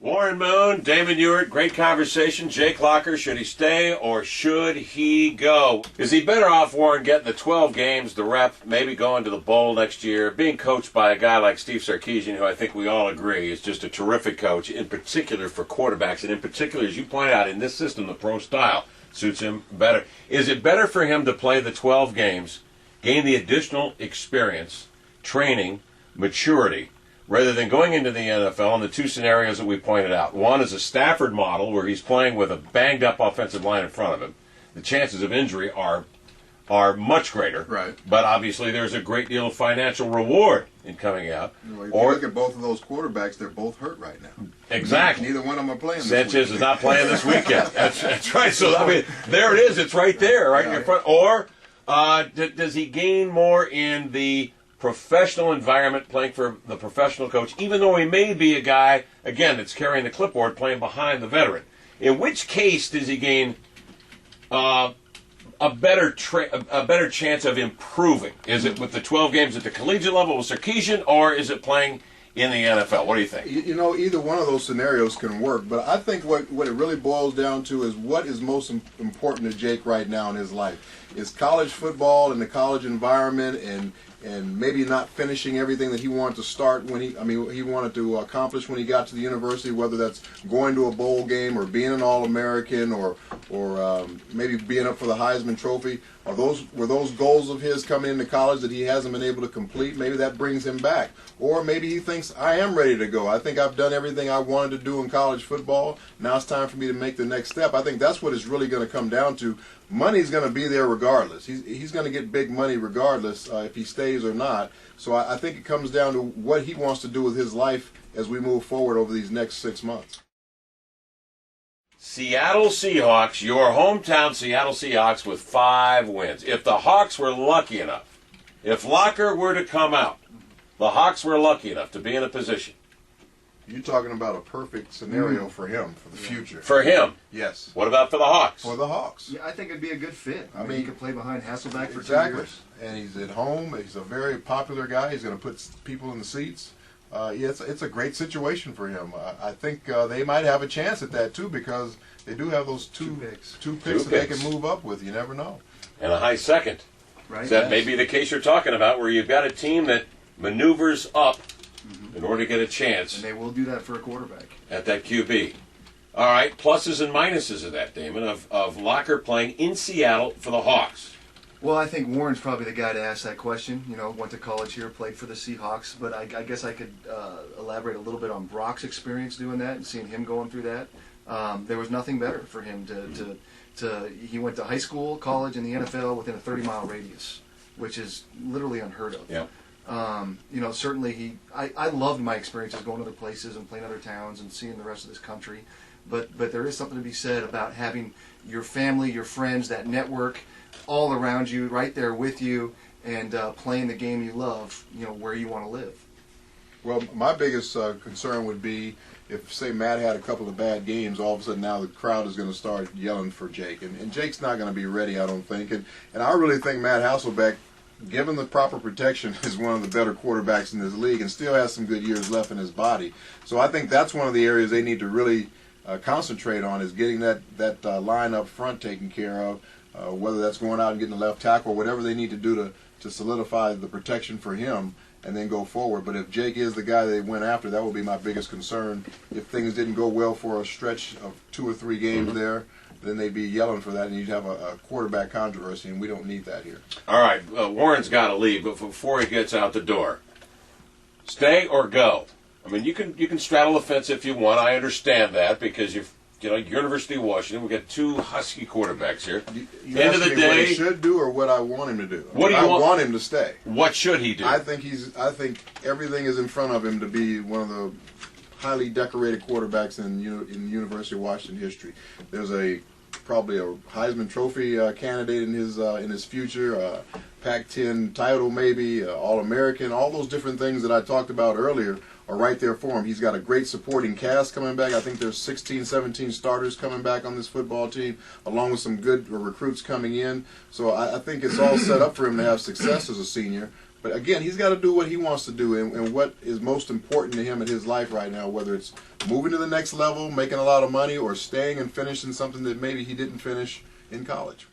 Warren Moon, Damon Huard, great conversation. Jake Locker, should he stay or should he go? Is he better off, Warren, getting the 12 games, the rep, maybe going to the bowl next year, being coached by a guy like Steve Sarkisian, who I think we all agree is just a terrific coach, in particular for quarterbacks, and in particular, as you pointed out, in this system, the pro style suits him better. Is it better for him to play the 12 games, gain the additional experience, training, maturity, rather than going into the NFL in the two scenarios that we pointed out? One is a Stafford model where he's playing with a banged-up offensive line in front of him. The chances of injury are much greater. Right. But obviously there's a great deal of financial reward in coming out. Well, if you look at both of those quarterbacks, they're both hurt right now. Exactly. Neither one of them are playing this Sanchez weekend. is not playing this weekend. That's right. So, I mean, there it is. It's right there, right in your front. Or does he gain more in the professional environment, playing for the professional coach, even though he may be a guy, again, that's carrying the clipboard, playing behind the veteran? In which case does he gain a better chance of improving? Is it with the 12 games at the collegiate level with Sarkisian, or is it playing in the NFL? What do you think? You know, either one of those scenarios can work, but I think what it really boils down to is what is most important to Jake right now in his life. Is college football and the college environment and maybe not finishing everything that he wanted to start when he wanted to accomplish when he got to the university, whether that's going to a bowl game or being an All-American or maybe being up for the Heisman Trophy. Were those goals of his coming into college that he hasn't been able to complete? Maybe that brings him back. Or maybe he thinks, I am ready to go. I think I've done everything I wanted to do in college football. Now it's time for me to make the next step. I think that's what it's really going to come down to. Money's going to be there regardless. He's going to get big money regardless if he stays or not. So I think it comes down to what he wants to do with his life as we move forward over these next 6 months. Seattle Seahawks, your hometown Seattle Seahawks with 5 wins. If the Hawks were lucky enough, if Locker were to come out, the Hawks were lucky enough to be in a position. You're talking about a perfect scenario for him, for the future. For him? Yes. What about for the Hawks? For the Hawks. Yeah, I think it'd be a good fit. I mean, he could play behind Hasselbeck for 2 years. And he's at home. He's a very popular guy. He's going to put people in the seats. It's a great situation for him. I think they might have a chance at that, too, because they do have those two picks that they can move up with. You never know. And a high second. Right. That may be the case you're talking about, where you've got a team that maneuvers up in order to get a chance. And they will do that for a quarterback. At that QB. All right, pluses and minuses of that, Damon, of Locker playing in Seattle for the Hawks. Well, I think Warren's probably the guy to ask that question. You know, went to college here, played for the Seahawks, but I guess I could elaborate a little bit on Brock's experience doing that and seeing him going through that. There was nothing better for him he went to high school, college, and the NFL within a 30-mile radius, which is literally unheard of. Yeah. You know, certainly I loved my experiences going to other places and playing other towns and seeing the rest of this country, but there is something to be said about having your family, your friends, that network all around you, right there with you, and playing the game you love, you know, where you want to live. Well, my biggest concern would be if, say, Matt had a couple of bad games, all of a sudden now the crowd is going to start yelling for Jake. And Jake's not going to be ready, I don't think. And I really think Matt Hasselbeck, given the proper protection, is one of the better quarterbacks in this league and still has some good years left in his body. So I think that's one of the areas they need to really concentrate on, is getting that line up front taken care of, whether that's going out and getting the left tackle or whatever they need to do to solidify the protection for him and then go forward. But if Jake is the guy they went after, that would be my biggest concern. If things didn't go well for a stretch of 2 or 3 games there, then they'd be yelling for that, and you'd have a quarterback controversy, and we don't need that here. All right, Warren's got to leave, but before he gets out the door, stay or go? I mean, you can straddle the fence if you want. I understand that because University of Washington, we've got 2 husky quarterbacks here. End of the day, what he should do or what I want him to do. I want him to stay. What should he do? I think everything is in front of him to be one of the highly decorated quarterbacks in University of Washington history. There's probably a Heisman Trophy candidate in his future, Pac-10 title maybe, All-American, all those different things that I talked about earlier are right there for him. He's got a great supporting cast coming back. I think there's 16, 17 starters coming back on this football team, along with some good recruits coming in. So I think it's all set up for him to have success as a senior. But again, he's got to do what he wants to do and what is most important to him in his life right now, whether it's moving to the next level, making a lot of money, or staying and finishing something that maybe he didn't finish in college.